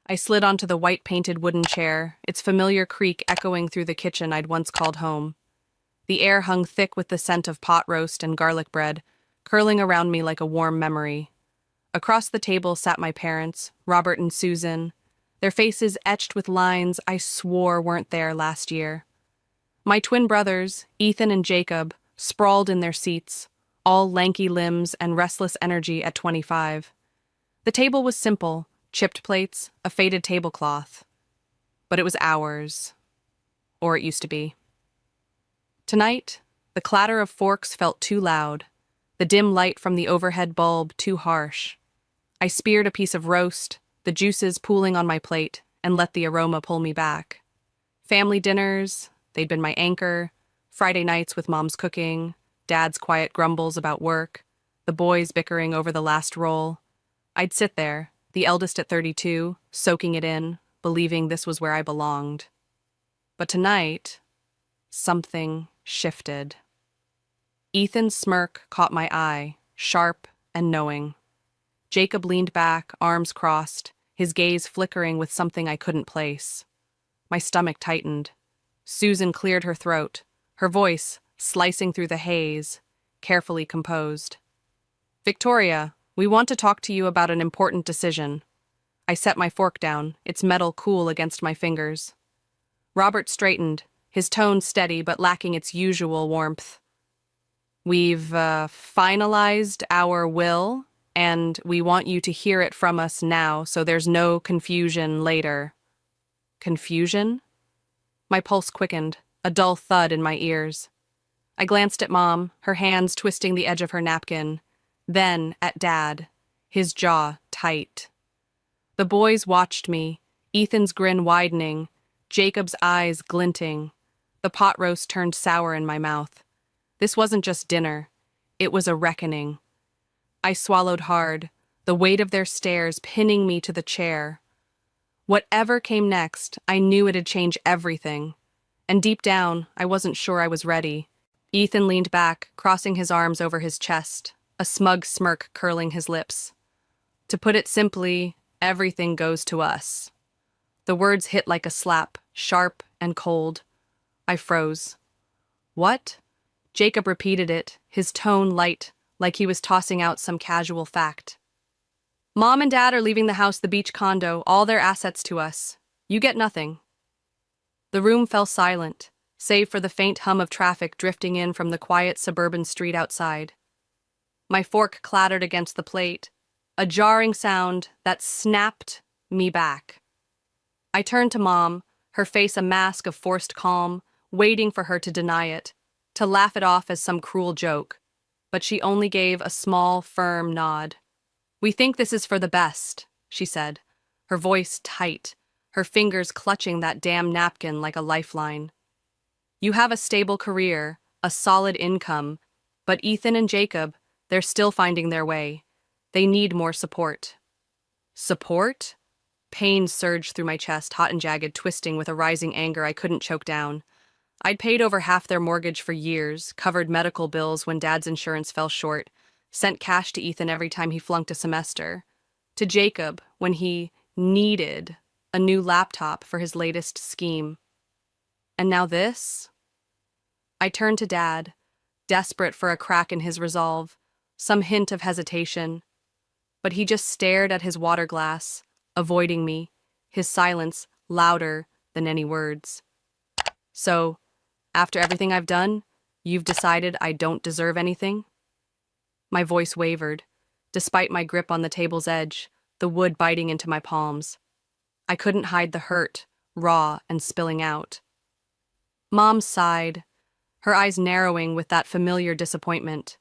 I slid onto the white-painted wooden chair, its familiar creak echoing through the kitchen I'd once called home. The air hung thick with the scent of pot roast and garlic bread, curling around me like a warm memory. Across the table sat my parents, Robert and Susan, their faces etched with lines I swore weren't there last year. My twin brothers, Ethan and Jacob, sprawled in their seats, all lanky limbs and restless energy at 25. The table was simple, chipped plates, a faded tablecloth. But it was ours. Or it used to be. Tonight, the clatter of forks felt too loud, the dim light from the overhead bulb too harsh. I speared a piece of roast, the juices pooling on my plate, and let the aroma pull me back. Family dinners, they'd been my anchor, Friday nights with Mom's cooking, Dad's quiet grumbles about work, the boys bickering over the last roll. I'd sit there, the eldest at 32, soaking it in, believing this was where I belonged. But tonight, something shifted. Ethan's smirk caught my eye, sharp and knowing. Jacob leaned back, arms crossed, his gaze flickering with something I couldn't place. My stomach tightened. Susan cleared her throat, her voice slicing through the haze, carefully composed. "Victoria, we want to talk to you about an important decision." I set my fork down, its metal cool against my fingers. Robert straightened, his tone steady but lacking its usual warmth. "We've finalized our will, and we want you to hear it from us now so there's no confusion later." Confusion? My pulse quickened, a dull thud in my ears. I glanced at Mom, her hands twisting the edge of her napkin, then at Dad, his jaw tight. The boys watched me, Ethan's grin widening, Jacob's eyes glinting. The pot roast turned sour in my mouth. This wasn't just dinner. It was a reckoning. I swallowed hard, the weight of their stares pinning me to the chair. Whatever came next, I knew it'd change everything. And deep down, I wasn't sure I was ready. Ethan leaned back, crossing his arms over his chest, a smug smirk curling his lips. "To put it simply, everything goes to us." The words hit like a slap, sharp and cold. I froze. "What?" Jacob repeated it, his tone light, like he was tossing out some casual fact. "Mom and Dad are leaving the house, the beach condo, all their assets to us. You get nothing." The room fell silent, save for the faint hum of traffic drifting in from the quiet suburban street outside. My fork clattered against the plate, a jarring sound that snapped me back. I turned to Mom, her face a mask of forced calm, waiting for her to deny it, to laugh it off as some cruel joke. But she only gave a small, firm nod. "We think this is for the best," she said, her voice tight, her fingers clutching that damn napkin like a lifeline. "You have a stable career, a solid income, but Ethan and Jacob, they're still finding their way. They need more support." Support? Pain surged through my chest, hot and jagged, twisting with a rising anger I couldn't choke down. I'd paid over half their mortgage for years, covered medical bills when Dad's insurance fell short, sent cash to Ethan every time he flunked a semester, to Jacob when he needed a new laptop for his latest scheme. And now this? I turned to Dad, desperate for a crack in his resolve, some hint of hesitation. But he just stared at his water glass, avoiding me, his silence louder than any words. "So, after everything I've done, you've decided I don't deserve anything?" My voice wavered, despite my grip on the table's edge, the wood biting into my palms. I couldn't hide the hurt, raw and spilling out. Mom sighed, her eyes narrowing with that familiar disappointment.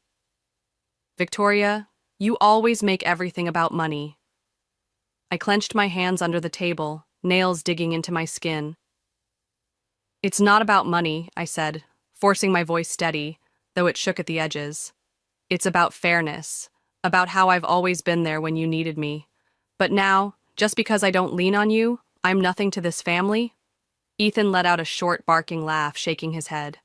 "Victoria, you always make everything about money." I clenched my hands under the table, nails digging into my skin. "It's not about money," I said, forcing my voice steady, though it shook at the edges. "It's about fairness, about how I've always been there when you needed me. But now, just because I don't lean on you, I'm nothing to this family?" Ethan let out a short, barking laugh, shaking his head.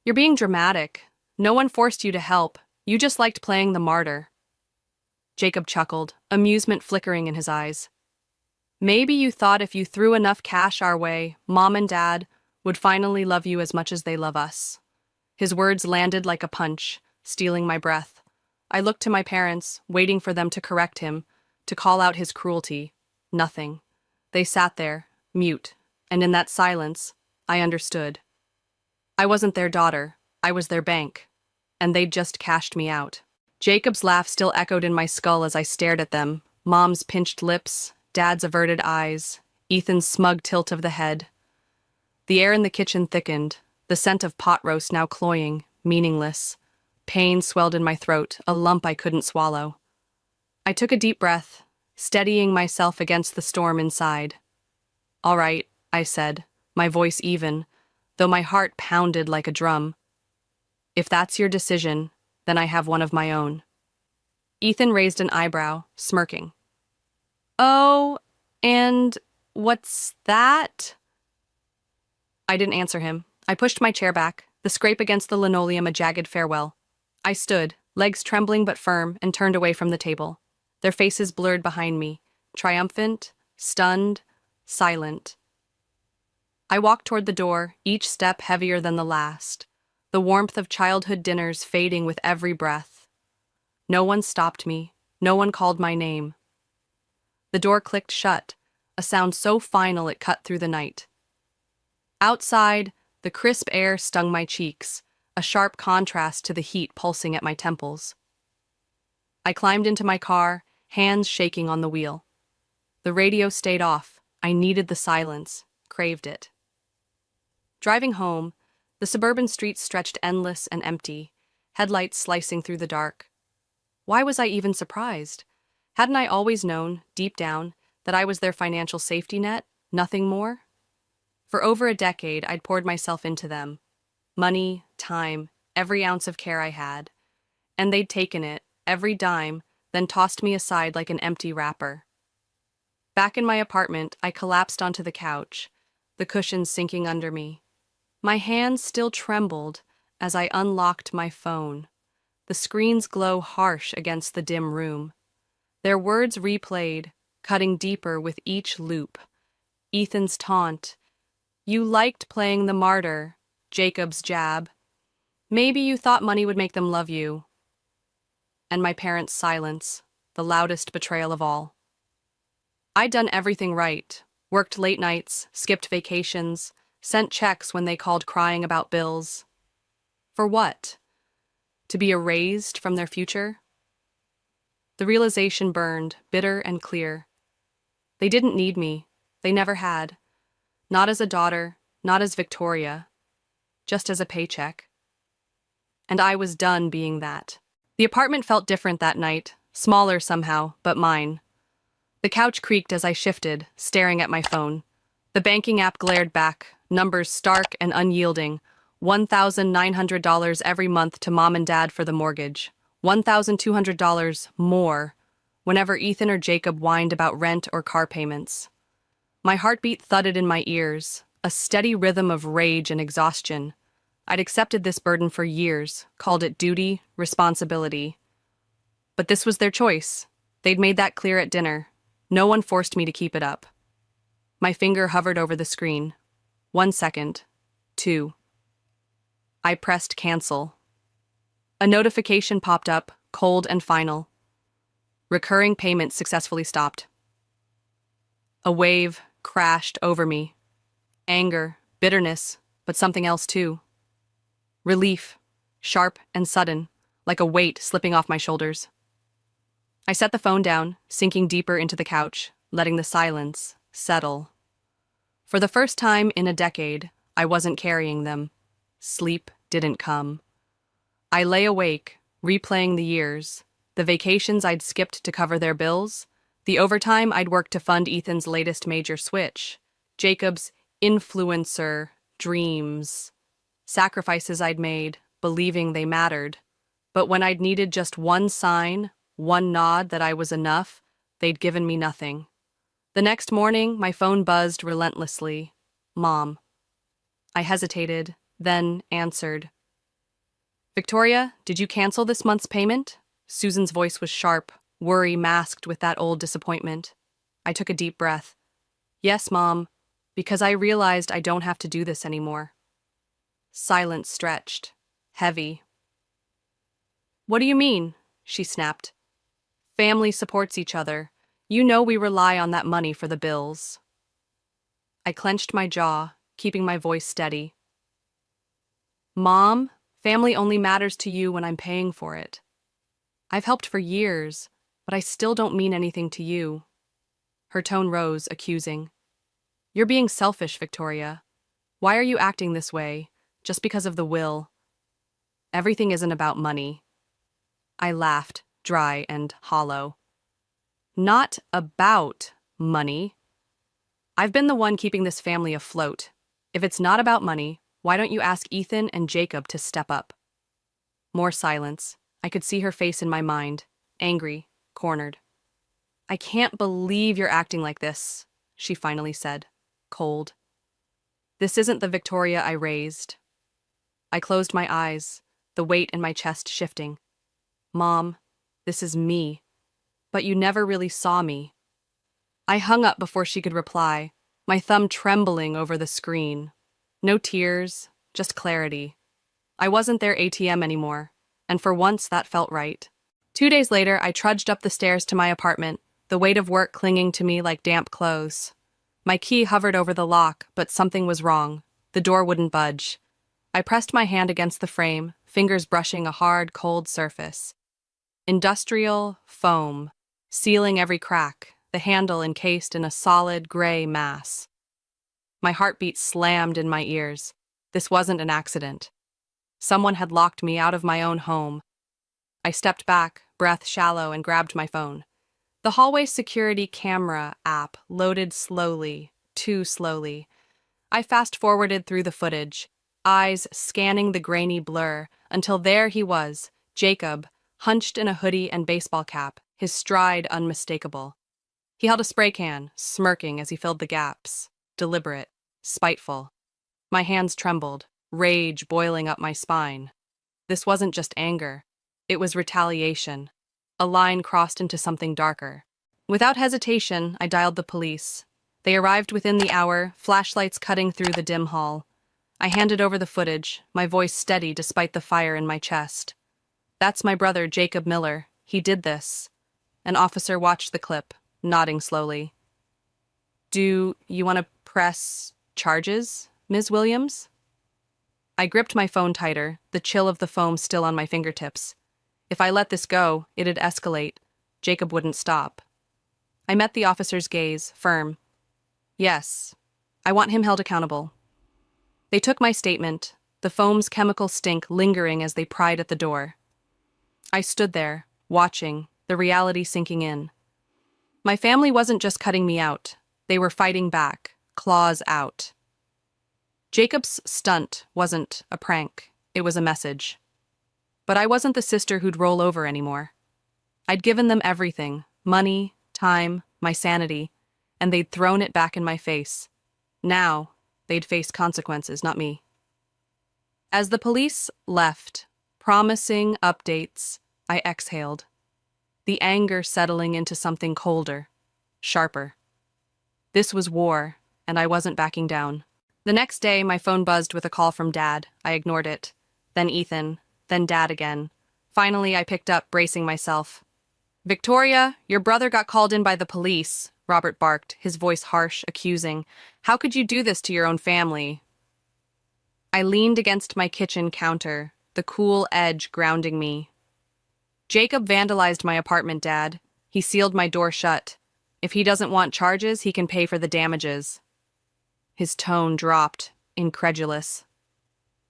"You're being dramatic. No one forced you to help. You just liked playing the martyr." Jacob chuckled, amusement flickering in his eyes. Maybe you thought if you threw enough cash our way, Mom and Dad would finally love you as much as they love us. His words landed like a punch, stealing my breath. I looked to my parents, waiting for them to correct him, to call out his cruelty. Nothing. They sat there, mute, and in that silence, I understood. I wasn't their daughter, I was their bank, and they'd just cashed me out. Jacob's laugh still echoed in my skull as I stared at them, Mom's pinched lips, Dad's averted eyes, Ethan's smug tilt of the head. The air in the kitchen thickened, the scent of pot roast now cloying, meaningless. Pain swelled in my throat, a lump I couldn't swallow. I took a deep breath, steadying myself against the storm inside. "All right," I said, my voice even, though my heart pounded like a drum. "If that's your decision, then I have one of my own." Ethan raised an eyebrow, smirking. "Oh, and what's that?" I didn't answer him. I pushed my chair back, the scrape against the linoleum a jagged farewell. I stood, legs trembling but firm, and turned away from the table. Their faces blurred behind me, triumphant, stunned, silent. I walked toward the door, each step heavier than the last, the warmth of childhood dinners fading with every breath. No one stopped me, no one called my name. The door clicked shut, a sound so final it cut through the night. Outside, the crisp air stung my cheeks, a sharp contrast to the heat pulsing at my temples. I climbed into my car, hands shaking on the wheel. The radio stayed off. I needed the silence, craved it. Driving home, the suburban streets stretched endless and empty, headlights slicing through the dark. Why was I even surprised? Hadn't I always known, deep down, that I was their financial safety net, nothing more? For over a decade, I'd poured myself into them. Money, time, every ounce of care I had. And they'd taken it, every dime, then tossed me aside like an empty wrapper. Back in my apartment, I collapsed onto the couch, the cushions sinking under me. My hands still trembled as I unlocked my phone. The screen's glow harsh against the dim room. Their words replayed, cutting deeper with each loop. Ethan's taunt. "You liked playing the martyr." Jacob's jab. "Maybe you thought money would make them love you." And my parents' silence, the loudest betrayal of all. I'd done everything right, worked late nights, skipped vacations, sent checks when they called crying about bills. For what? To be erased from their future? The realization burned, bitter and clear. They didn't need me. They never had. Not as a daughter, not as Victoria, just as a paycheck. And I was done being that. The apartment felt different that night, smaller somehow, but mine. The couch creaked as I shifted, staring at my phone. The banking app glared back, numbers stark and unyielding. $1,900 every month to Mom and Dad for the mortgage. $1,200 more whenever Ethan or Jacob whined about rent or car payments. My heartbeat thudded in my ears, a steady rhythm of rage and exhaustion. I'd accepted this burden for years, called it duty, responsibility. But this was their choice. They'd made that clear at dinner. No one forced me to keep it up. My finger hovered over the screen. 1 second. 2. I pressed cancel. A notification popped up, cold and final. Recurring payments successfully stopped. A wave crashed over me. Anger, bitterness, but something else too. Relief, sharp and sudden, like a weight slipping off my shoulders. I set the phone down, sinking deeper into the couch, letting the silence settle. For the first time in a decade, I wasn't carrying them. Sleep didn't come. I lay awake, replaying the years, the vacations I'd skipped to cover their bills, the overtime I'd worked to fund Ethan's latest major switch, Jacob's influencer dreams, sacrifices I'd made, believing they mattered. But when I'd needed just one sign, one nod that I was enough, they'd given me nothing. The next morning, my phone buzzed relentlessly. Mom. I hesitated, then answered. "Victoria, did you cancel this month's payment?" Susan's voice was sharp, worry masked with that old disappointment. I took a deep breath. Yes, Mom, because I realized I don't have to do this anymore. Silence stretched, heavy. What do you mean? She snapped. Family supports each other. You know we rely on that money for the bills. I clenched my jaw, keeping my voice steady. Mom, family only matters to you when I'm paying for it. I've helped for years, but I still don't mean anything to you. Her tone rose, accusing. You're being selfish, Victoria. Why are you acting this way? Just because of the will. Everything isn't about money. I laughed, dry and hollow. Not about money. I've been the one keeping this family afloat. If it's not about money, why don't you ask Ethan and Jacob to step up? More silence. I could see her face in my mind, angry, cornered. I can't believe you're acting like this, she finally said, cold. This isn't the Victoria I raised. I closed my eyes, the weight in my chest shifting. Mom, this is me. But you never really saw me. I hung up before she could reply, my thumb trembling over the screen. No tears, just clarity. I wasn't their ATM anymore, and for once that felt right. 2 days later, I trudged up the stairs to my apartment, the weight of work clinging to me like damp clothes. My key hovered over the lock, but something was wrong. The door wouldn't budge. I pressed my hand against the frame, fingers brushing a hard, cold surface. Industrial foam, sealing every crack, the handle encased in a solid, gray mass. My heartbeat slammed in my ears. This wasn't an accident. Someone had locked me out of my own home. I stepped back, breath shallow, and grabbed my phone. The hallway security camera app loaded slowly, too slowly. I fast-forwarded through the footage, eyes scanning the grainy blur, until there he was, Jacob, hunched in a hoodie and baseball cap, his stride unmistakable. He held a spray can, smirking as he filled the gaps, deliberate, spiteful. My hands trembled, rage boiling up my spine. This wasn't just anger. It was retaliation. A line crossed into something darker. Without hesitation, I dialed the police. They arrived within the hour, flashlights cutting through the dim hall. I handed over the footage, my voice steady despite the fire in my chest. That's my brother, Jacob Miller. He did this. An officer watched the clip, nodding slowly. Do you want to press charges, Ms. Williams? I gripped my phone tighter, the chill of the foam still on my fingertips. If I let this go, it'd escalate. Jacob wouldn't stop. I met the officer's gaze, firm. Yes, I want him held accountable. They took my statement, the foam's chemical stink lingering as they pried at the door. I stood there, watching, the reality sinking in. My family wasn't just cutting me out. They were fighting back, claws out. Jacob's stunt wasn't a prank. It was a message. But I wasn't the sister who'd roll over anymore. I'd given them everything, money, time, my sanity, and they'd thrown it back in my face. Now, they'd face consequences, not me. As the police left, promising updates, I exhaled, the anger settling into something colder, sharper. This was war, and I wasn't backing down. The next day, my phone buzzed with a call from Dad. I ignored it. Then Ethan, then Dad again. Finally, I picked up, bracing myself. Victoria, your brother got called in by the police, Robert barked, his voice harsh, accusing. How could you do this to your own family? I leaned against my kitchen counter, the cool edge grounding me. Jacob vandalized my apartment, Dad. He sealed my door shut. If he doesn't want charges, he can pay for the damages. His tone dropped, incredulous.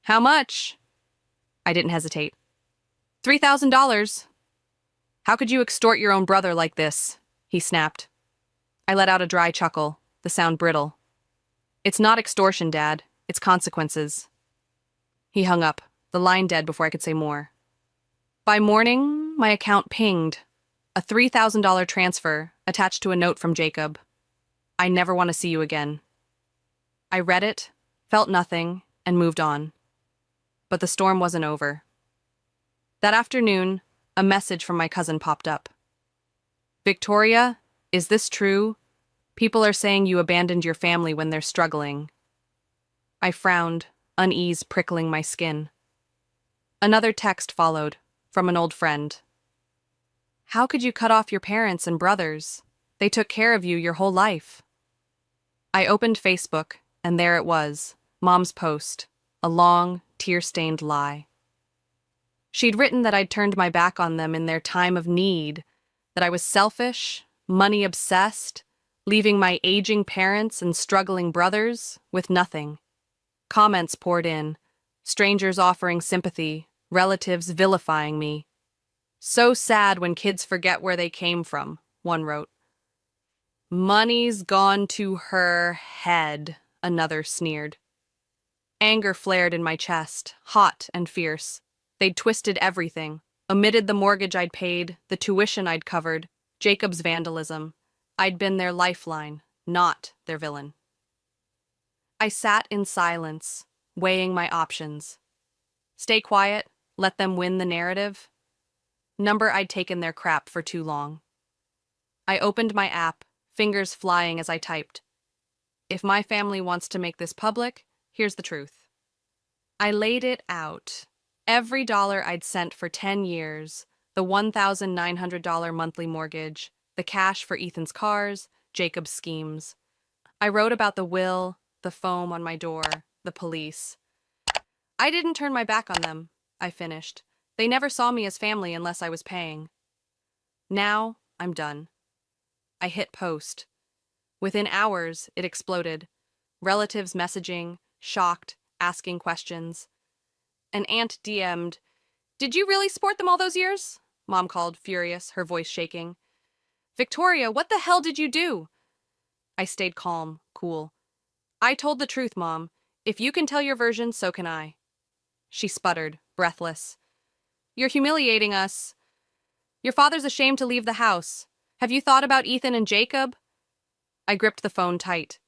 How much? I didn't hesitate. $3,000. How could you extort your own brother like this? He snapped. I let out a dry chuckle, the sound brittle. It's not extortion, Dad. It's consequences. He hung up, the line dead before I could say more. By morning, my account pinged. A $3,000 transfer attached to a note from Jacob. I never want to see you again. I read it, felt nothing, and moved on. But the storm wasn't over. That afternoon, a message from my cousin popped up. Victoria, is this true? People are saying you abandoned your family when they're struggling. I frowned, unease prickling my skin. Another text followed, from an old friend. How could you cut off your parents and brothers? They took care of you your whole life. I opened Facebook, and there it was, Mom's post, a long, tear-stained lie. She'd written that I'd turned my back on them in their time of need, that I was selfish, money-obsessed, leaving my aging parents and struggling brothers with nothing. Comments poured in, strangers offering sympathy, relatives vilifying me. So sad when kids forget where they came from, one wrote. Money's gone to her head, another sneered. Anger flared in my chest, hot and fierce. They'd twisted everything, omitted the mortgage I'd paid, the tuition I'd covered, Jacob's vandalism. I'd been their lifeline, not their villain. I sat in silence, weighing my options. Stay quiet, let them win the narrative. Number I'd taken their crap for too long. I opened my app, fingers flying as I typed. If my family wants to make this public, here's the truth. I laid it out. Every dollar I'd sent for 10 years, the $1,900 monthly mortgage, the cash for Ethan's cars, Jacob's schemes. I wrote about the will, the foam on my door, the police. I didn't turn my back on them, I finished. They never saw me as family unless I was paying. Now, I'm done. I hit post. Within hours, it exploded. Relatives messaging, shocked, asking questions. An aunt DM'd, "Did you really support them all those years?" Mom called, furious, her voice shaking. "Victoria, what the hell did you do?" I stayed calm, cool. "I told the truth, Mom. If you can tell your version, so can I." She sputtered, breathless. "You're humiliating us. Your father's ashamed to leave the house. Have you thought about Ethan and Jacob?" I gripped the phone tight.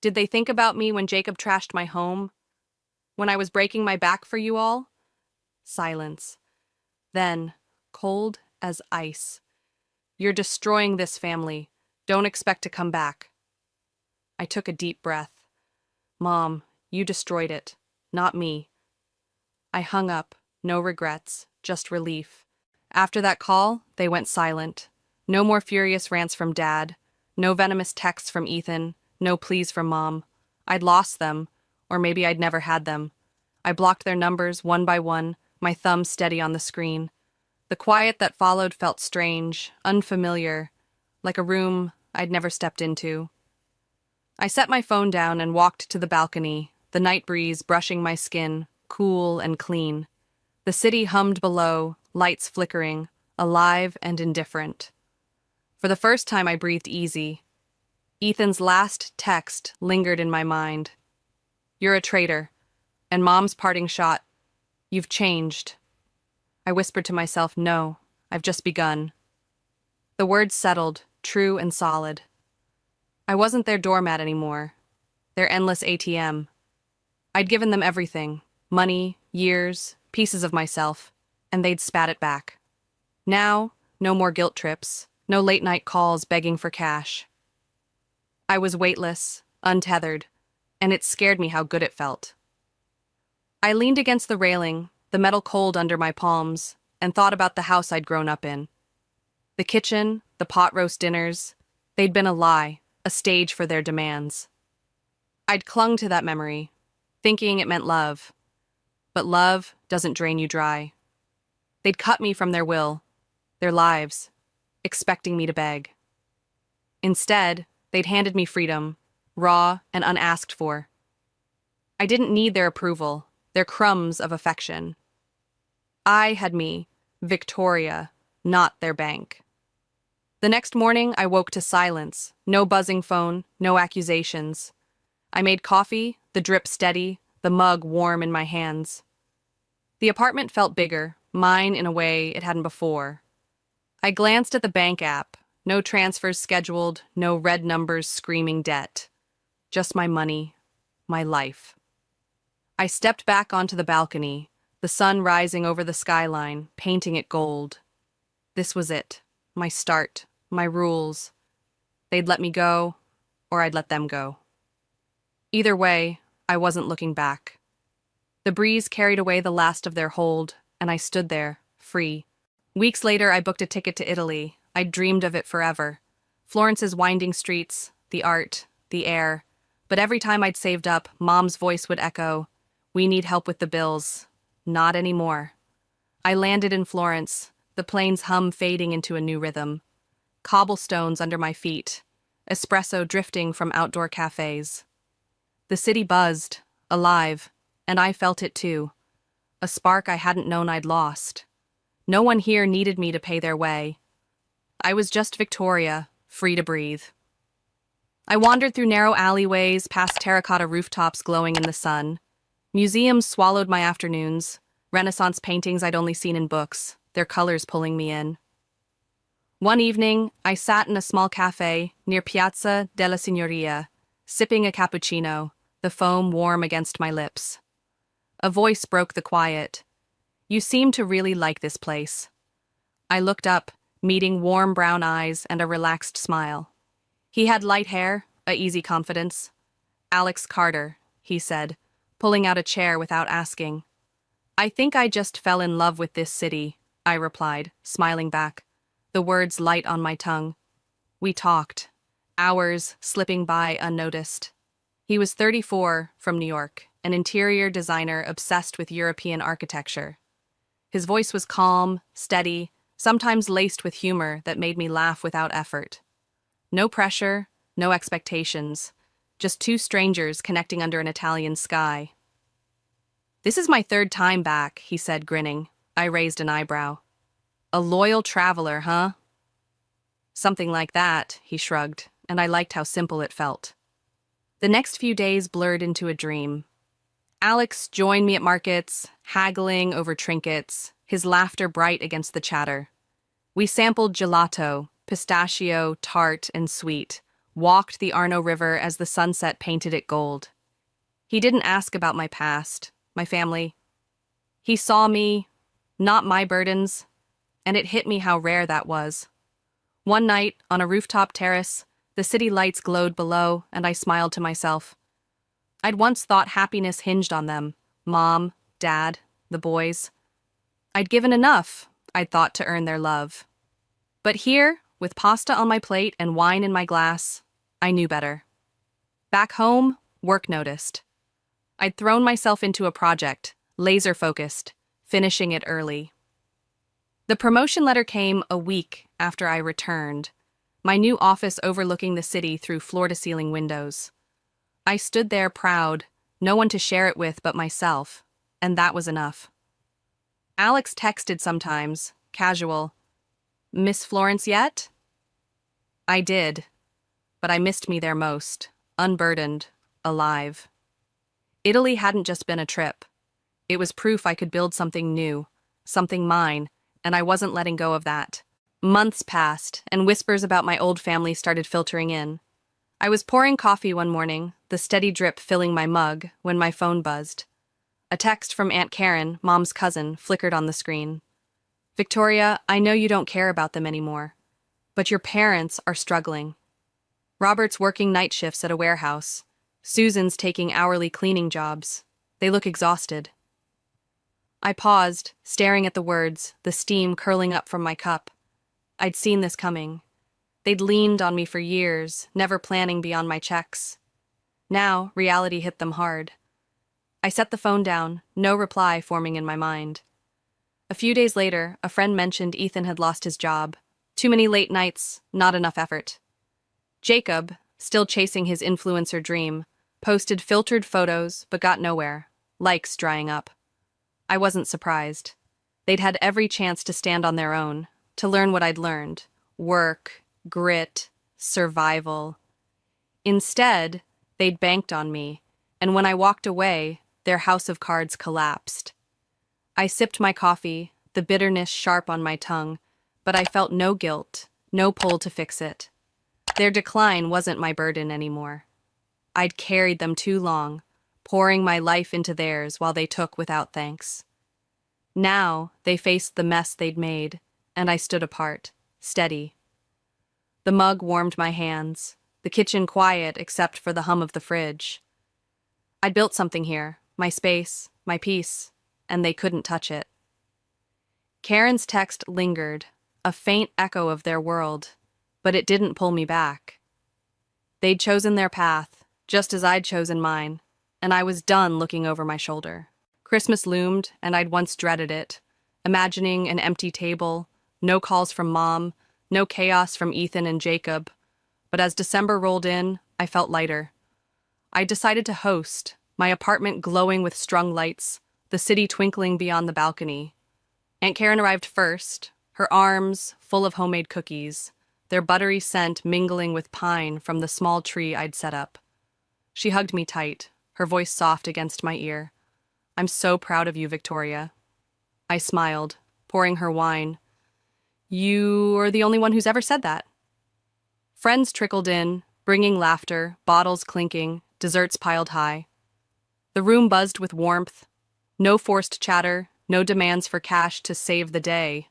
Did they think about me when Jacob trashed my home? When I was breaking my back for you all? Silence. Then, cold as ice. "You're destroying this family. Don't expect to come back." I took a deep breath. "Mom, you destroyed it, not me." I hung up, no regrets, just relief. After that call, they went silent. No more furious rants from Dad, no venomous texts from Ethan, no pleas from Mom. I'd lost them, or maybe I'd never had them. I blocked their numbers one by one, my thumb steady on the screen. The quiet that followed felt strange, unfamiliar, like a room I'd never stepped into. I set my phone down and walked to the balcony, the night breeze brushing my skin, cool and clean. The city hummed below, lights flickering, alive and indifferent. For the first time I breathed easy. Ethan's last text lingered in my mind. "You're a traitor." And Mom's parting shot, "You've changed." I whispered to myself, "No, I've just begun." The words settled, true and solid. I wasn't their doormat anymore, their endless ATM. I'd given them everything, money, years, pieces of myself, and they'd spat it back. Now, no more guilt trips, no late-night calls begging for cash. I was weightless, untethered, and it scared me how good it felt. I leaned against the railing, the metal cold under my palms, and thought about the house I'd grown up in. The kitchen, the pot roast dinners, they'd been a lie, a stage for their demands. I'd clung to that memory, thinking it meant love. But love doesn't drain you dry. They'd cut me from their will, their lives, expecting me to beg. Instead, they'd handed me freedom, raw and unasked for. I didn't need their approval, their crumbs of affection. I had me, Victoria, not their bank. The next morning, I woke to silence, no buzzing phone, no accusations. I made coffee, the drip steady, the mug warm in my hands. The apartment felt bigger, mine in a way it hadn't before. I glanced at the bank app, no transfers scheduled, no red numbers screaming debt. Just my money, my life. I stepped back onto the balcony, the sun rising over the skyline, painting it gold. This was it, my start, my rules. They'd let me go, or I'd let them go. Either way, I wasn't looking back. The breeze carried away the last of their hold, and I stood there, free. Weeks later, I booked a ticket to Italy. I'd dreamed of it forever. Florence's winding streets, the art, the air. But every time I'd saved up, Mom's voice would echo, "We need help with the bills." Not anymore. I landed in Florence, the plane's hum fading into a new rhythm. Cobblestones under my feet, espresso drifting from outdoor cafes. The city buzzed, alive, and I felt it too. A spark I hadn't known I'd lost. No one here needed me to pay their way. I was just Victoria, free to breathe. I wandered through narrow alleyways, past terracotta rooftops glowing in the sun. Museums swallowed my afternoons, Renaissance paintings I'd only seen in books, their colors pulling me in. One evening, I sat in a small cafe near Piazza della Signoria, sipping a cappuccino, the foam warm against my lips. A voice broke the quiet. "You seem to really like this place." I looked up, meeting warm brown eyes and a relaxed smile. He had light hair, a easy confidence. "Alex Carter," he said, pulling out a chair without asking. "I think I just fell in love with this city," I replied, smiling back, the words light on my tongue. We talked, hours slipping by unnoticed. He was 34, from New York, an interior designer obsessed with European architecture. His voice was calm, steady, sometimes laced with humor that made me laugh without effort. No pressure, no expectations, just two strangers connecting under an Italian sky. "This is my third time back," he said, grinning. I raised an eyebrow. "A loyal traveler, huh?" "Something like that," he shrugged, and I liked how simple it felt. The next few days blurred into a dream. Alex joined me at markets, haggling over trinkets, his laughter bright against the chatter. We sampled gelato, pistachio, tart, and sweet, walked the Arno River as the sunset painted it gold. He didn't ask about my past, my family. He saw me, not my burdens, and it hit me how rare that was. One night, on a rooftop terrace, the city lights glowed below, and I smiled to myself. I'd once thought happiness hinged on them, Mom, Dad, the boys. I'd given enough, I'd thought, to earn their love. But here, with pasta on my plate and wine in my glass, I knew better. Back home, work noticed. I'd thrown myself into a project, laser-focused, finishing it early. The promotion letter came a week after I returned, my new office overlooking the city through floor-to-ceiling windows. I stood there proud, no one to share it with but myself, and that was enough. Alex texted sometimes, casual, "Miss Florence yet?" I did, but I missed me there most, unburdened, alive. Italy hadn't just been a trip. It was proof I could build something new, something mine, and I wasn't letting go of that. Months passed, and whispers about my old family started filtering in. I was pouring coffee one morning, the steady drip filling my mug, when my phone buzzed. A text from Aunt Karen, Mom's cousin, flickered on the screen. "Victoria, I know you don't care about them anymore, but your parents are struggling. Robert's working night shifts at a warehouse. Susan's taking hourly cleaning jobs. They look exhausted." I paused, staring at the words, the steam curling up from my cup. I'd seen this coming. They'd leaned on me for years, never planning beyond my checks. Now, reality hit them hard. I set the phone down, no reply forming in my mind. A few days later, a friend mentioned Ethan had lost his job. Too many late nights, not enough effort. Jacob, still chasing his influencer dream, posted filtered photos but got nowhere, likes drying up. I wasn't surprised. They'd had every chance to stand on their own, to learn what I'd learned: work, grit, survival. Instead, they'd banked on me, and when I walked away, their house of cards collapsed. I sipped my coffee, the bitterness sharp on my tongue, but I felt no guilt, no pull to fix it. Their decline wasn't my burden anymore. I'd carried them too long, pouring my life into theirs while they took without thanks. Now they faced the mess they'd made, and I stood apart, steady. The mug warmed my hands. the kitchen quiet except for the hum of the fridge. I'd built something here, my space, my peace, and they couldn't touch it. Karen's text lingered, a faint echo of their world, but it didn't pull me back. They'd chosen their path, just as I'd chosen mine, and I was done looking over my shoulder. Christmas loomed, and I'd once dreaded it, imagining an empty table, no calls from Mom, no chaos from Ethan and Jacob. But as December rolled in, I felt lighter. I decided to host, my apartment glowing with strung lights, the city twinkling beyond the balcony. Aunt Karen arrived first, her arms full of homemade cookies, their buttery scent mingling with pine from the small tree I'd set up. She hugged me tight, her voice soft against my ear. "I'm so proud of you, Victoria." I smiled, pouring her wine. "You are the only one who's ever said that." Friends trickled in, bringing laughter, bottles clinking, desserts piled high. The room buzzed with warmth. No forced chatter, no demands for cash to save the day.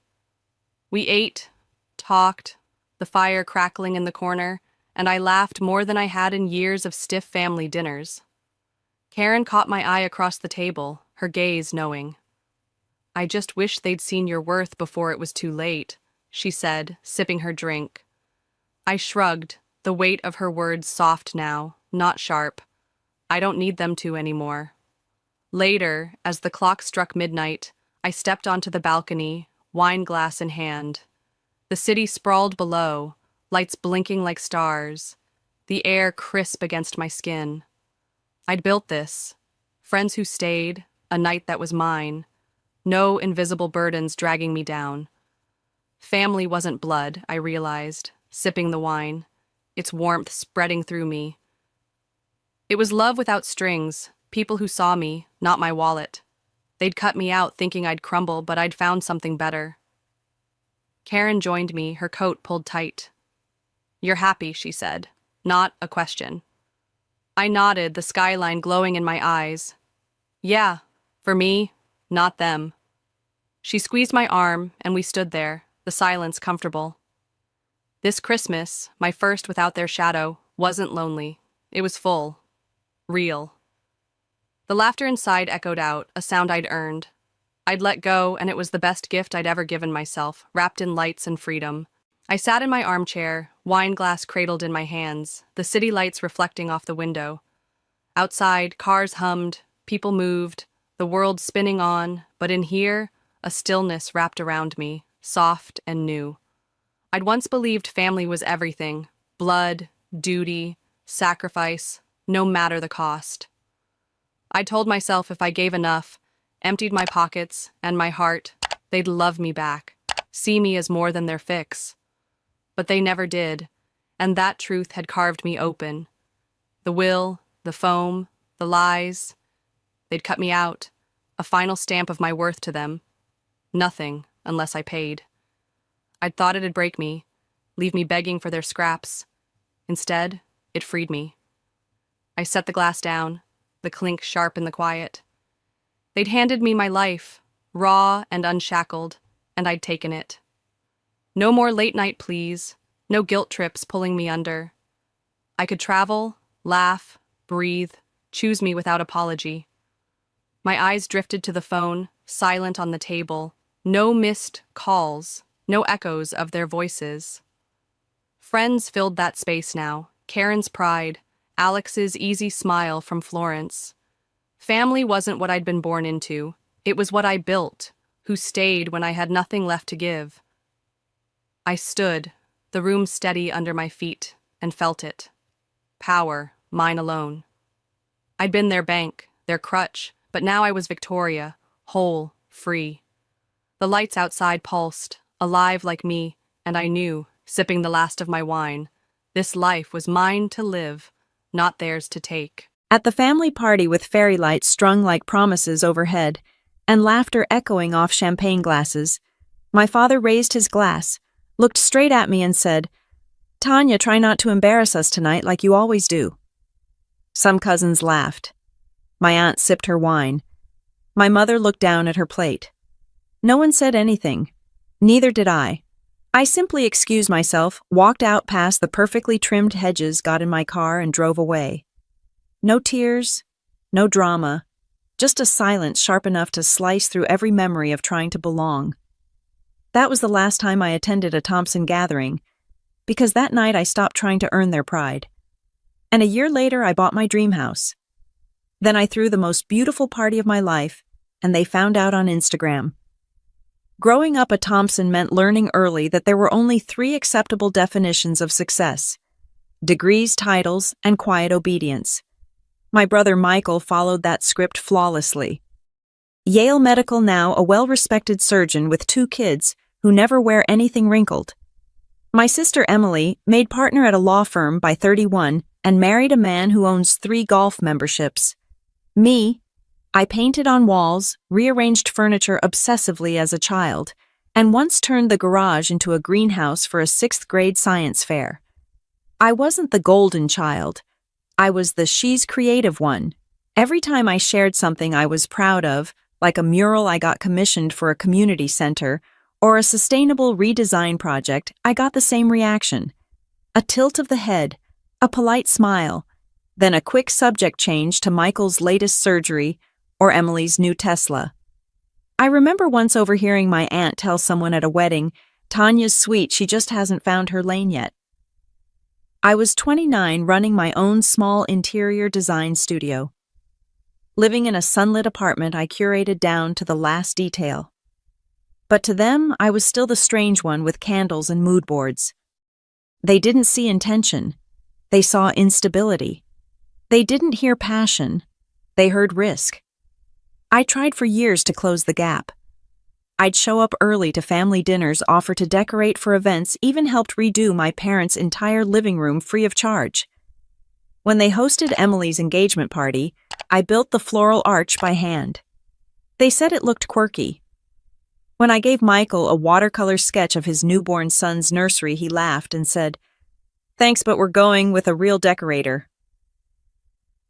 We ate, talked, the fire crackling in the corner, and I laughed more than I had in years of stiff family dinners. Karen caught my eye across the table, her gaze knowing. "I just wish they'd seen your worth before it was too late," she said, sipping her drink. I shrugged, the weight of her words soft now, not sharp. I don't need them to anymore. Later, as the clock struck midnight, I stepped onto the balcony, wine glass in hand. The city sprawled below, lights blinking like stars, the air crisp against my skin. I'd built this. Friends who stayed, a night that was mine. No invisible burdens dragging me down. Family wasn't blood, I realized, sipping the wine, its warmth spreading through me. It was love without strings, people who saw me, not my wallet. They'd cut me out thinking I'd crumble, but I'd found something better. Karen joined me, her coat pulled tight. "You're happy," she said, not a question. I nodded, the skyline glowing in my eyes. "Yeah, for me, not them." She squeezed my arm, and we stood there, the silence comfortable. This Christmas, my first without their shadow, wasn't lonely. It was full. Real. The laughter inside echoed out, a sound I'd earned. I'd let go, and it was the best gift I'd ever given myself, wrapped in lights and freedom. I sat in my armchair, wine glass cradled in my hands, the city lights reflecting off the window. Outside, cars hummed, people moved, the world spinning on, but in here, a stillness wrapped around me, soft and new. I'd once believed family was everything, blood, duty, sacrifice, no matter the cost. I told myself if I gave enough, emptied my pockets and my heart, they'd love me back, see me as more than their fix. But they never did, and that truth had carved me open. The will, the foam, the lies, they'd cut me out, a final stamp of my worth to them. Nothing, unless I paid. I'd thought it'd break me, leave me begging for their scraps. Instead, it freed me. I set the glass down, the clink sharp in the quiet. They'd handed me my life, raw and unshackled, and I'd taken it. No more late-night pleas, no guilt trips pulling me under. I could travel, laugh, breathe, choose me without apology. My eyes drifted to the phone, silent on the table, no missed calls, no echoes of their voices. Friends filled that space now, Karen's pride, Alex's easy smile from Florence. Family wasn't what I'd been born into, it was what I built, who stayed when I had nothing left to give. I stood, the room steady under my feet, and felt it. Power, mine alone. I'd been their bank, their crutch, but now I was Victoria, whole, free. The lights outside pulsed, alive like me, and I knew, sipping the last of my wine, this life was mine to live, not theirs to take. At the family party with fairy lights strung like promises overhead, and laughter echoing off champagne glasses, my father raised his glass, looked straight at me and said, "Tanya, try not to embarrass us tonight like you always do." Some cousins laughed. My aunt sipped her wine. My mother looked down at her plate. No one said anything. Neither did I. I simply excused myself, walked out past the perfectly trimmed hedges, got in my car, and drove away. No tears, no drama, just a silence sharp enough to slice through every memory of trying to belong. That was the last time I attended a Thompson gathering, because that night I stopped trying to earn their pride. And a year later, I bought my dream house. Then I threw the most beautiful party of my life, and they found out on Instagram. Growing up a Thompson meant learning early that there were only 3 acceptable definitions of success: degrees, titles, and quiet obedience. My brother Michael followed that script flawlessly. Yale Medical, now a well-respected surgeon with 2 kids who never wear anything wrinkled. My sister Emily, made partner at a law firm by 31 and married a man who owns 3 golf memberships. Me, I painted on walls, rearranged furniture obsessively as a child, and once turned the garage into a greenhouse for a 6th grade science fair. I wasn't the golden child. I was the she's creative one. Every time I shared something I was proud of, like a mural I got commissioned for a community center, or a sustainable redesign project, I got the same reaction. A tilt of the head, a polite smile, then a quick subject change to Michael's latest surgery or Emily's new Tesla. I remember once overhearing my aunt tell someone at a wedding, "Tanya's sweet, she just hasn't found her lane yet." I was 29, running my own small interior design studio. Living in a sunlit apartment I curated down to the last detail. But to them, I was still the strange one with candles and mood boards. They didn't see intention. They saw instability. They didn't hear passion. They heard risk. I tried for years to close the gap. I'd show up early to family dinners, offer to decorate for events, even helped redo my parents' entire living room free of charge. When they hosted Emily's engagement party, I built the floral arch by hand. They said it looked quirky. When I gave Michael a watercolor sketch of his newborn son's nursery, he laughed and said, "Thanks, but we're going with a real decorator."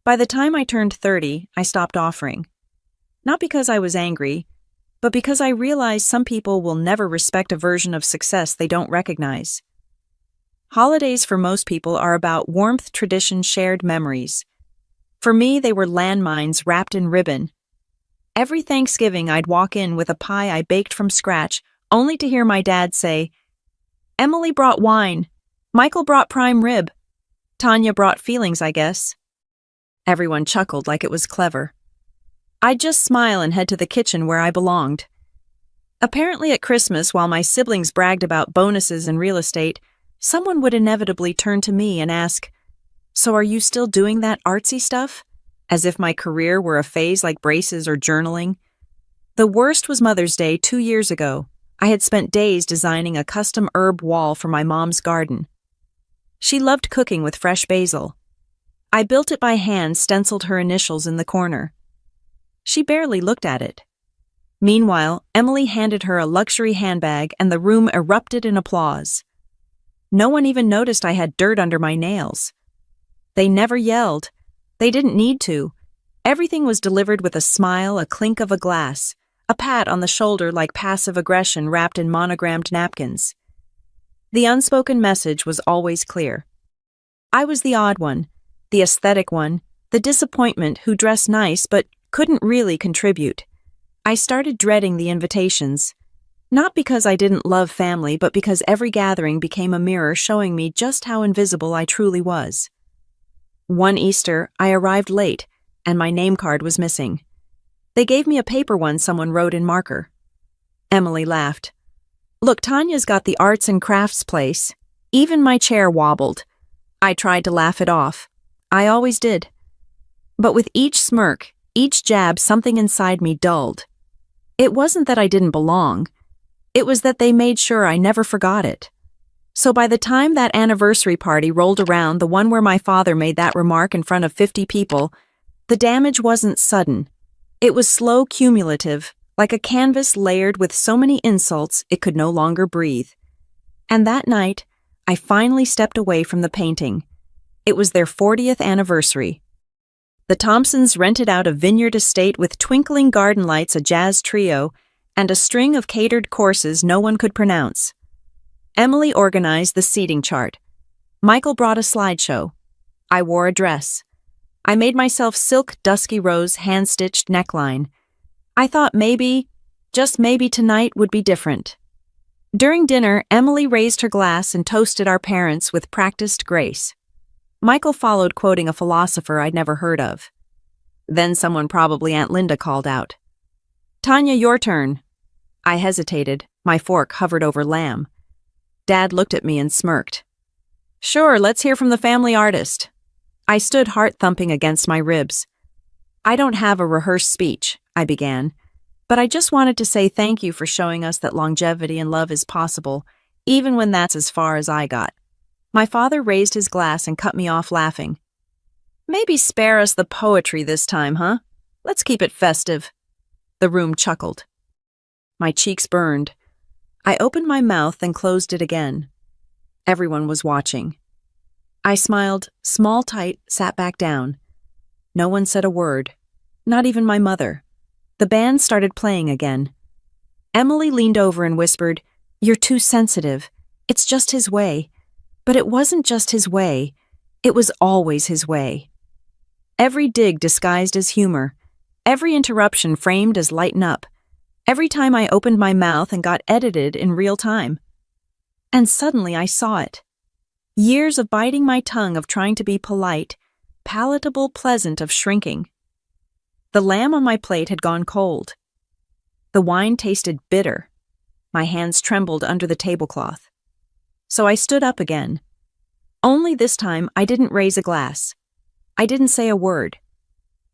By the time I turned 30, I stopped offering. Not because I was angry, but because I realized some people will never respect a version of success they don't recognize. Holidays for most people are about warmth, tradition, shared memories. For me, they were landmines wrapped in ribbon. Every Thanksgiving, I'd walk in with a pie I baked from scratch, only to hear my dad say, "Emily brought wine. Michael brought prime rib. Tanya brought feelings, I guess." Everyone chuckled like it was clever. I'd just smile and head to the kitchen where I belonged. Apparently at Christmas, while my siblings bragged about bonuses and real estate, someone would inevitably turn to me and ask, "So are you still doing that artsy stuff?" As if my career were a phase like braces or journaling. The worst was Mother's Day 2 years ago. I had spent days designing a custom herb wall for my mom's garden. She loved cooking with fresh basil. I built it by hand, stenciled her initials in the corner. She barely looked at it. Meanwhile, Emily handed her a luxury handbag and the room erupted in applause. No one even noticed I had dirt under my nails. They never yelled. They didn't need to. Everything was delivered with a smile, a clink of a glass, a pat on the shoulder like passive aggression wrapped in monogrammed napkins. The unspoken message was always clear. I was the odd one, the aesthetic one, the disappointment who dressed nice but couldn't really contribute. I started dreading the invitations. Not because I didn't love family, but because every gathering became a mirror showing me just how invisible I truly was. One Easter, I arrived late, and my name card was missing. They gave me a paper one someone wrote in marker. Emily laughed. "Look, Tanya's got the arts and crafts place." Even my chair wobbled. I tried to laugh it off. I always did. But with each smirk, each jab, something inside me dulled. It wasn't that I didn't belong. It was that they made sure I never forgot it. So by the time that anniversary party rolled around, the one where my father made that remark in front of 50 people, the damage wasn't sudden. It was slow, cumulative, like a canvas layered with so many insults it could no longer breathe. And that night, I finally stepped away from the painting. It was their 40th anniversary. The Thompsons rented out a vineyard estate with twinkling garden lights, a jazz trio, and a string of catered courses no one could pronounce. Emily organized the seating chart. Michael brought a slideshow. I wore a dress. I made myself silk dusky rose hand-stitched neckline. I thought maybe, just maybe tonight would be different. During dinner, Emily raised her glass and toasted our parents with practiced grace. Michael followed, quoting a philosopher I'd never heard of. Then someone, probably Aunt Linda, called out, "Tanya, your turn." I hesitated. My fork hovered over lamb. Dad looked at me and smirked. "Sure, let's hear from the family artist." I stood heart-thumping against my ribs. "I don't have a rehearsed speech," I began, "but I just wanted to say thank you for showing us that longevity and love is possible, even when that's as far as I got." My father raised his glass and cut me off, laughing. "Maybe spare us the poetry this time, huh? Let's keep it festive." The room chuckled. My cheeks burned. I opened my mouth and closed it again. Everyone was watching. I smiled, small tight, sat back down. No one said a word, not even my mother. The band started playing again. Emily leaned over and whispered, "You're too sensitive. It's just his way." But it wasn't just his way. It was always his way. Every dig disguised as humor. Every interruption framed as lighten up. Every time I opened my mouth and got edited in real time. And suddenly I saw it. Years of biting my tongue, of trying to be polite, palatable, pleasant, of shrinking. The lamb on my plate had gone cold. The wine tasted bitter. My hands trembled under the tablecloth. So I stood up again. Only this time I didn't raise a glass. I didn't say a word.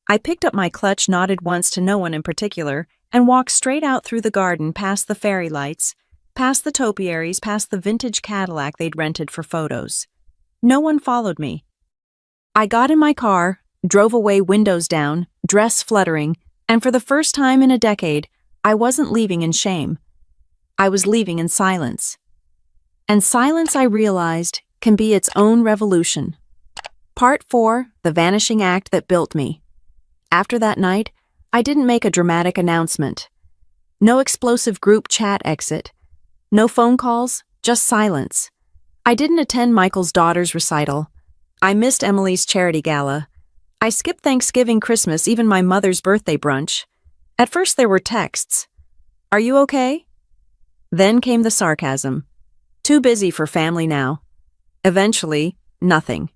I picked up my clutch, nodded once to no one in particular, and walked straight out through the garden, past the fairy lights, past the topiaries, past the vintage Cadillac they'd rented for photos. No one followed me. I got in my car, drove away, windows down, dress fluttering, and for the first time in a decade, I wasn't leaving in shame. I was leaving in silence. And silence, I realized, can be its own revolution. Part 4, The Vanishing Act That Built Me. After that night, I didn't make a dramatic announcement. No explosive group chat exit. No phone calls, just silence. I didn't attend Michael's daughter's recital. I missed Emily's charity gala. I skipped Thanksgiving, Christmas, even my mother's birthday brunch. At first there were texts. "Are you okay?" Then came the sarcasm. "Too busy for family now." Eventually, nothing.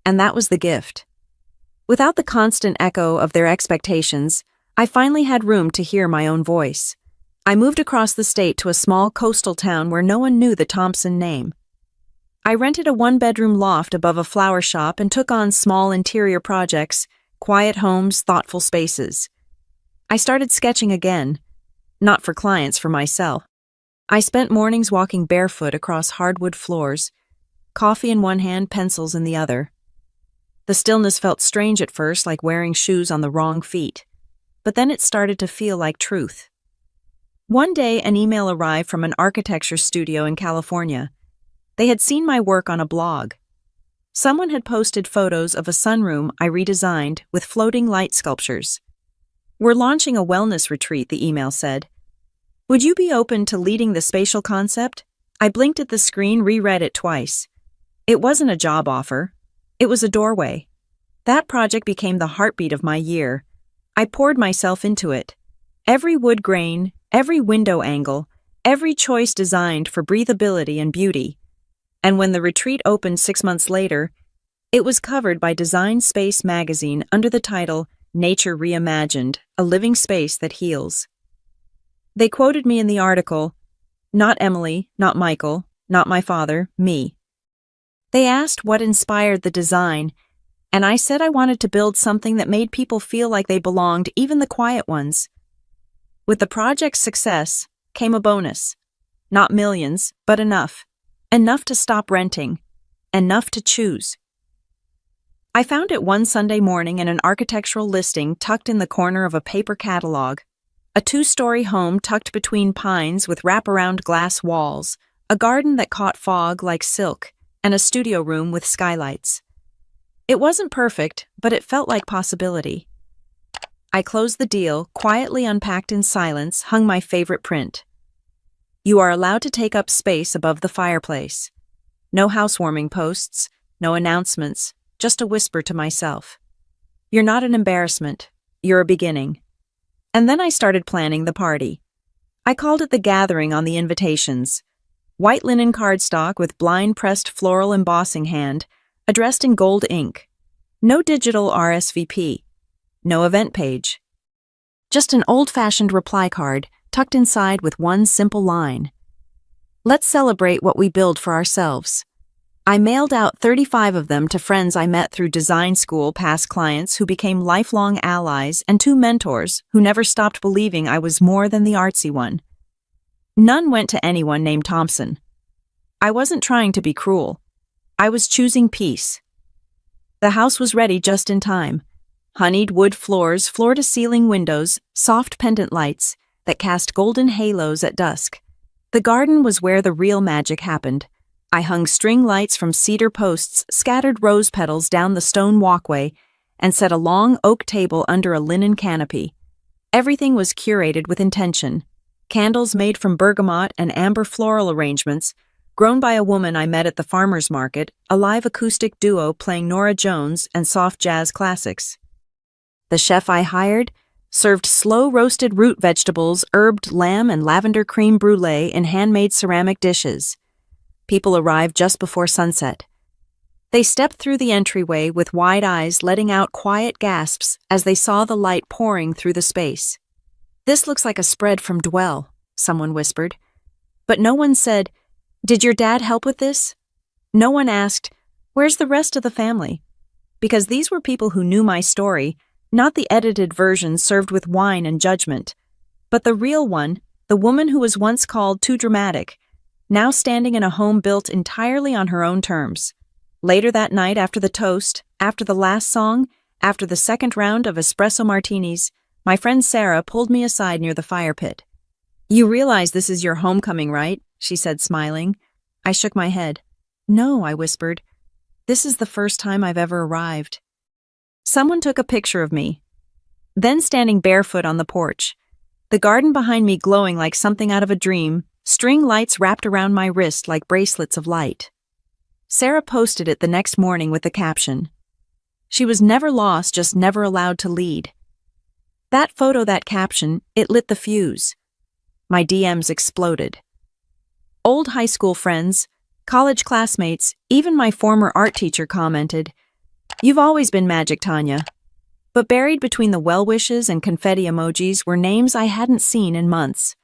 And that was the gift. Without the constant echo of their expectations, I finally had room to hear my own voice. I moved across the state to a small coastal town where no one knew the Thompson name. I rented a one-bedroom loft above a flower shop and took on small interior projects, quiet homes, thoughtful spaces. I started sketching again, not for clients, for myself. I spent mornings walking barefoot across hardwood floors, coffee in one hand, pencils in the other. The stillness felt strange at first, like wearing shoes on the wrong feet, but then it started to feel like truth. One day, an email arrived from an architecture studio in California. They had seen my work on a blog. Someone had posted photos of a sunroom I redesigned with floating light sculptures. "We're launching a wellness retreat," the email said. "Would you be open to leading the spatial concept?" I blinked at the screen, reread it twice. It wasn't a job offer. It was a doorway. That project became the heartbeat of my year. I poured myself into it. Every wood grain, every window angle, every choice designed for breathability and beauty. And when the retreat opened 6 months later, it was covered by Design Space magazine under the title Nature Reimagined, a living space that heals. They quoted me in the article, not Emily, not Michael, not my father, me. They asked what inspired the design, and I said I wanted to build something that made people feel like they belonged, even the quiet ones. With the project's success came a bonus. Not millions, but enough. Enough to stop renting. Enough to choose. I found it one Sunday morning in an architectural listing tucked in the corner of a paper catalog. A 2-story home tucked between pines with wraparound glass walls, a garden that caught fog like silk, and a studio room with skylights. It wasn't perfect, but it felt like possibility. I closed the deal, quietly unpacked in silence, hung my favorite print. You are allowed to take up space above the fireplace. No housewarming posts, no announcements, just a whisper to myself. You're not an embarrassment. You're a beginning. And then I started planning the party. I called it the gathering on the invitations. White linen cardstock with blind-pressed floral embossing hand, addressed in gold ink. No digital RSVP. No event page. Just an old-fashioned reply card tucked inside with one simple line. Let's celebrate what we build for ourselves. I mailed out 35 of them to friends I met through design school, past clients who became lifelong allies, and 2 mentors who never stopped believing I was more than the artsy one. None went to anyone named Thompson. I wasn't trying to be cruel. I was choosing peace. The house was ready just in time. Honeyed wood floors, floor-to-ceiling windows, soft pendant lights that cast golden halos at dusk. The garden was where the real magic happened. I hung string lights from cedar posts, scattered rose petals down the stone walkway, and set a long oak table under a linen canopy. Everything was curated with intention. Candles made from bergamot and amber floral arrangements, grown by a woman I met at the farmer's market, a live acoustic duo playing Norah Jones and soft jazz classics. The chef I hired served slow-roasted root vegetables, herbed lamb, and lavender creme brulee in handmade ceramic dishes. People arrived just before sunset. They stepped through the entryway with wide eyes, letting out quiet gasps as they saw the light pouring through the space. "This looks like a spread from Dwell," someone whispered. But no one said, "Did your dad help with this?" No one asked, "Where's the rest of the family?" Because these were people who knew my story, not the edited version served with wine and judgment, but the real one, the woman who was once called too dramatic, now standing in a home built entirely on her own terms. Later that night, after the toast, after the last song, after the second round of espresso martinis, my friend Sarah pulled me aside near the fire pit. "You realize this is your homecoming, right?" she said, smiling. I shook my head. "No," I whispered. "This is the first time I've ever arrived." Someone took a picture of me, then standing barefoot on the porch, the garden behind me glowing like something out of a dream, string lights wrapped around my wrist like bracelets of light. Sarah posted it the next morning with the caption, "She was never lost, just never allowed to lead." That photo, that caption, it lit the fuse. My DMs exploded. Old high school friends, college classmates, even my former art teacher commented, "You've always been magic, Tanya." But buried between the well wishes and confetti emojis were names I hadn't seen in months.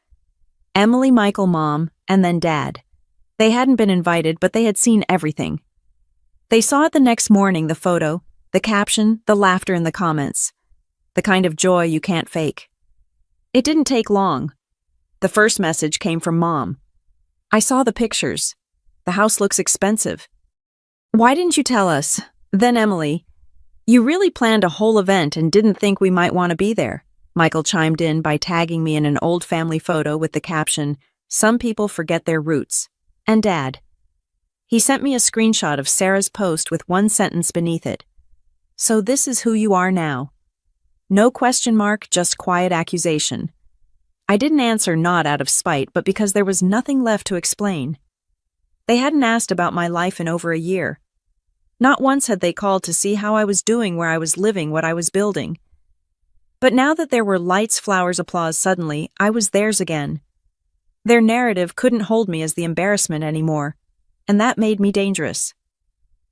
Emily, Michael, Mom, and then Dad. They hadn't been invited, but they had seen everything. They saw it the next morning, the photo, the caption, the laughter in the comments. The kind of joy you can't fake. It didn't take long. The first message came from Mom. "I saw the pictures. The house looks expensive. Why didn't you tell us?" Then Emily, "You really planned a whole event and didn't think we might want to be there." Michael chimed in by tagging me in an old family photo with the caption, "Some people forget their roots." And Dad. He sent me a screenshot of Sarah's post with one sentence beneath it. "So this is who you are now." No question mark, just quiet accusation. I didn't answer, not out of spite, but because there was nothing left to explain. They hadn't asked about my life in over a year. Not once had they called to see how I was doing, where I was living, what I was building. But now that there were lights, flowers, applause, suddenly, I was theirs again. Their narrative couldn't hold me as the embarrassment anymore, and that made me dangerous.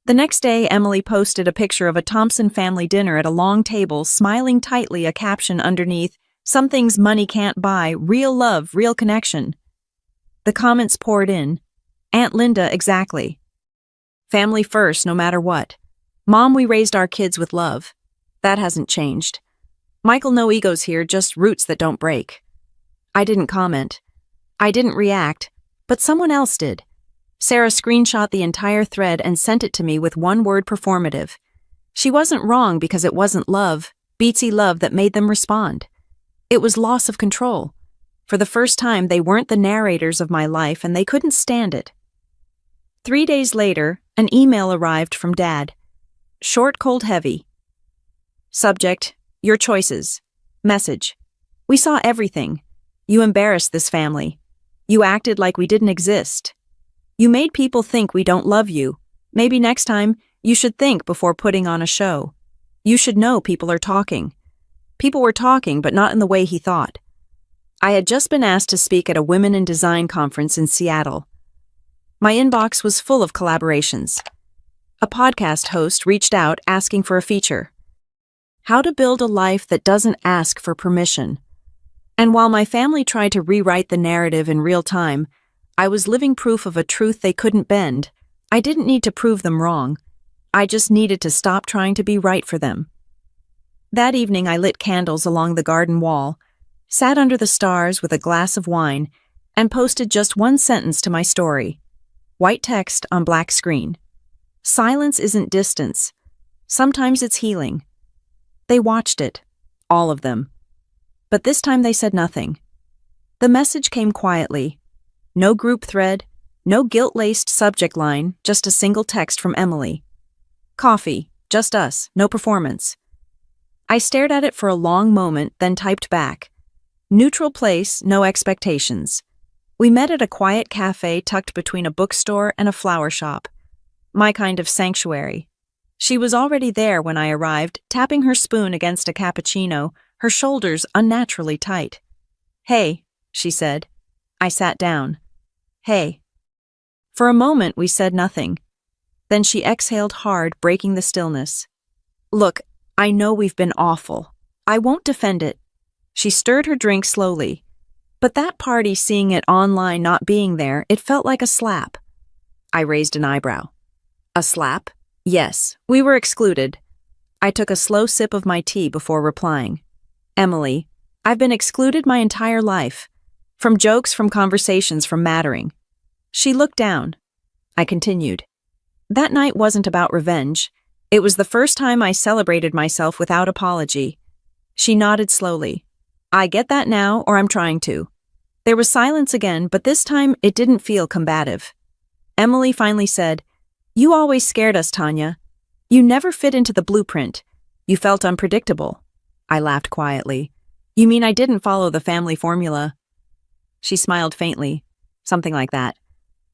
The next day, Emily posted a picture of a Thompson family dinner at a long table, smiling tightly, a caption underneath, "Some things money can't buy, real love, real connection." The comments poured in. "Aunt Linda, exactly. Family first, no matter what. Mom, we raised our kids with love. That hasn't changed. Michael, no egos here, just roots that don't break." I didn't comment. I didn't react, but someone else did. Sarah screenshot the entire thread and sent it to me with one word, performative. She wasn't wrong because it wasn't love, beatsy love, that made them respond. It was loss of control. For the first time, they weren't the narrators of my life, and they couldn't stand it. 3 days later, an email arrived from Dad. Short, cold, heavy. Subject, "Your choices." Message, "We saw everything. You embarrassed this family. You acted like we didn't exist. You made people think we don't love you. Maybe next time, you should think before putting on a show. You should know people are talking. People were talking, but not in the way he thought. I had just been asked to speak at a Women in Design conference in Seattle. My inbox was full of collaborations. A podcast host reached out asking for a feature. How to build a life that doesn't ask for permission. And while my family tried to rewrite the narrative in real time, I was living proof of a truth they couldn't bend. I didn't need to prove them wrong. I just needed to stop trying to be right for them. That evening I lit candles along the garden wall, sat under the stars with a glass of wine, and posted just one sentence to my story. White text on black screen. Silence isn't distance. Sometimes it's healing. They watched it, all of them. But this time they said nothing. The message came quietly. No group thread, no guilt-laced subject line, just a single text from Emily. Coffee, just us, no performance. I stared at it for a long moment, then typed back. Neutral place, no expectations. We met at a quiet cafe tucked between a bookstore and a flower shop. My kind of sanctuary. She was already there when I arrived, tapping her spoon against a cappuccino, her shoulders unnaturally tight. Hey, she said. I sat down. Hey. For a moment we said nothing. Then she exhaled hard, breaking the stillness. Look, I know we've been awful. I won't defend it. She stirred her drink slowly. But that party, seeing it online not being there, it felt like a slap. I raised an eyebrow. A slap? Yes, we were excluded. I took a slow sip of my tea before replying. Emily, I've been excluded my entire life. From jokes, from conversations, from mattering. She looked down. I continued. That night wasn't about revenge. It was the first time I celebrated myself without apology. She nodded slowly. I get that now, or I'm trying to. There was silence again, but this time it didn't feel combative. Emily finally said, You always scared us, Tanya. You never fit into the blueprint. You felt unpredictable. I laughed quietly. You mean I didn't follow the family formula? She smiled faintly. Something like that.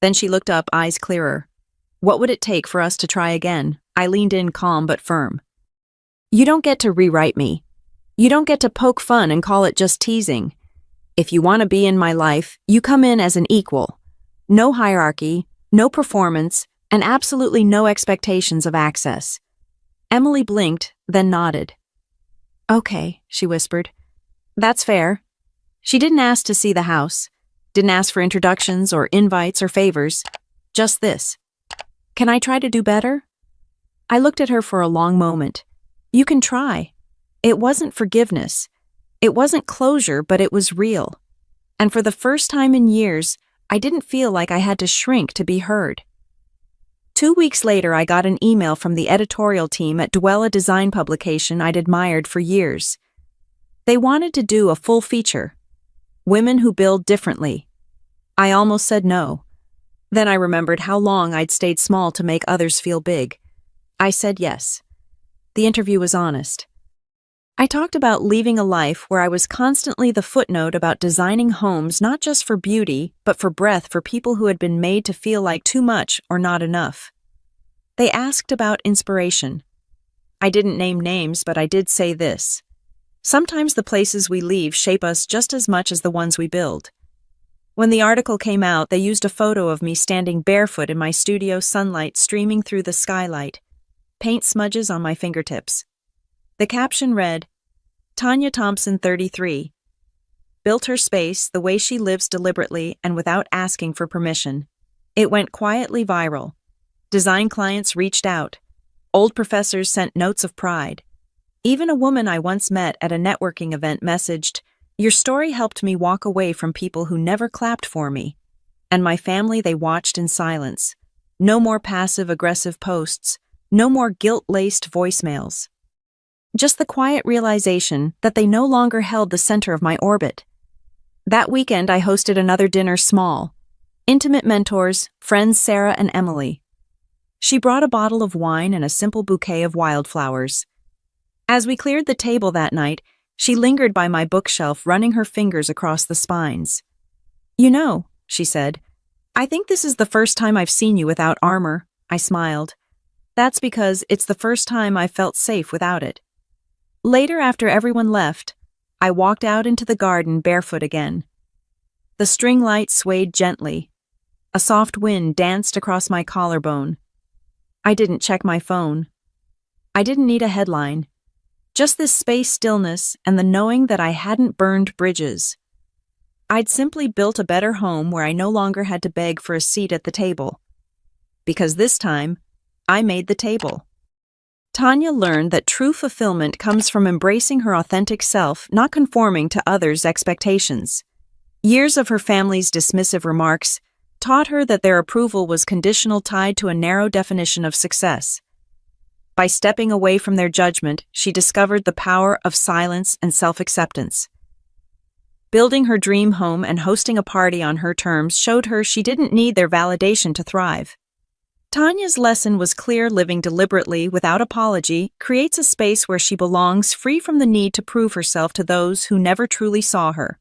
Then she looked up, eyes clearer. What would it take for us to try again? I leaned in, calm but firm. You don't get to rewrite me. You don't get to poke fun and call it just teasing. If you want to be in my life, you come in as an equal. No hierarchy, no performance, and absolutely no expectations of access. Emily blinked, then nodded. Okay, she whispered. That's fair. She didn't ask to see the house, didn't ask for introductions or invites or favors, just this. Can I try to do better? I looked at her for a long moment. You can try. It wasn't forgiveness. It wasn't closure, but it was real. And for the first time in years, I didn't feel like I had to shrink to be heard. 2 weeks later, I got an email from the editorial team at Dwell, a design publication I'd admired for years. They wanted to do a full feature. Women who build differently. I almost said no. Then I remembered how long I'd stayed small to make others feel big. I said yes. The interview was honest. I talked about leaving a life where I was constantly the footnote about designing homes not just for beauty, but for breath for people who had been made to feel like too much or not enough. They asked about inspiration. I didn't name names, but I did say this. Sometimes the places we leave shape us just as much as the ones we build. When the article came out, they used a photo of me standing barefoot in my studio, sunlight streaming through the skylight, paint smudges on my fingertips. The caption read, Tanya Thompson, 33. Built her space the way she lives deliberately and without asking for permission. It went quietly viral. Design clients reached out. Old professors sent notes of pride. Even a woman I once met at a networking event messaged, Your story helped me walk away from people who never clapped for me. And my family, they watched in silence. No more passive-aggressive posts. No more guilt-laced voicemails. Just the quiet realization that they no longer held the center of my orbit. That weekend, I hosted another dinner small. Intimate mentors, friends Sarah and Emily. She brought a bottle of wine and a simple bouquet of wildflowers. As we cleared the table that night, she lingered by my bookshelf, running her fingers across the spines. You know, she said. I think this is the first time I've seen you without armor. I smiled. That's because it's the first time I've felt safe without it. Later, after everyone left, I walked out into the garden barefoot again. The string light swayed gently. A soft wind danced across my collarbone. I didn't check my phone. I didn't need a headline. Just this space stillness and the knowing that I hadn't burned bridges. I'd simply built a better home where I no longer had to beg for a seat at the table. Because this time, I made the table. Tanya learned that true fulfillment comes from embracing her authentic self, not conforming to others' expectations. Years of her family's dismissive remarks taught her that their approval was conditional, tied to a narrow definition of success. By stepping away from their judgment, she discovered the power of silence and self-acceptance. Building her dream home and hosting a party on her terms showed her she didn't need their validation to thrive. Tanya's lesson was clear: living deliberately, without apology, creates a space where she belongs, free from the need to prove herself to those who never truly saw her.